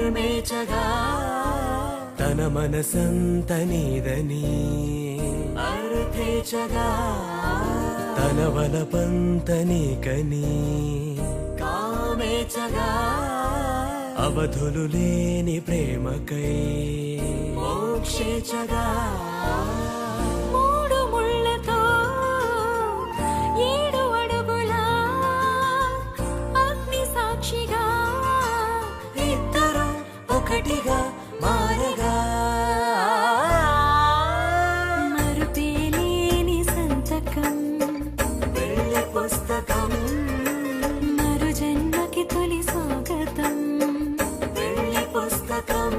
నిర్మేచగా తన మనసంత నీదని అర్థేచగా తన వలపంత నీకని కామేచగా అవధులు లేని ప్రేమకై మోక్షేచగా మూడు ముళ్ళతో 7 అడుగుల అగ్ని సాక్షిగా ఇద్దరు ఒకటిగా మారగా మరుపేలేని సంతకం పెళ్లి పుస్తకం మరు జన్మకి తొలి స్వాగతం పెళ్లి పుస్తకం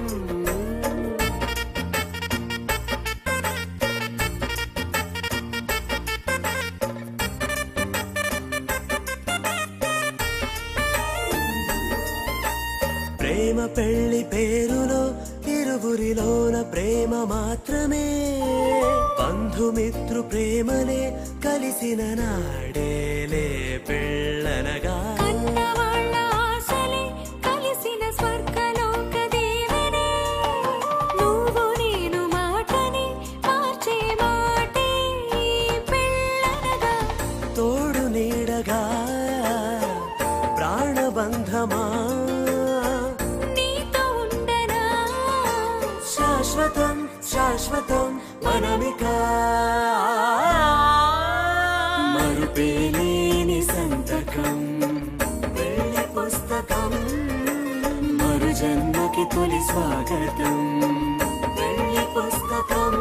ప్రేమ పెళ్లి పేరులో ఇరువురిలోన ప్రేమ మాత్రమే బంధుమిత్రు ప్రేమనే కలిసిన నాడేలే పెళ్ళనగా కన్నవాళ్ళ ఆశలే కలిసిన స్వర్గలోక దేవనే నువ్వు నేను మాటని మార్చే మాటే పెళ్ళనగా తోడు నీడగా ప్రాణబంధమా నీతో ఉండనా శాశ్వతం శాశ్వతం మనమిక మరుపేలేని సంతకం పెళ్లి పుస్తకం మరు జన్మకి తొలి స్వాగతం పెళ్లి పుస్తకం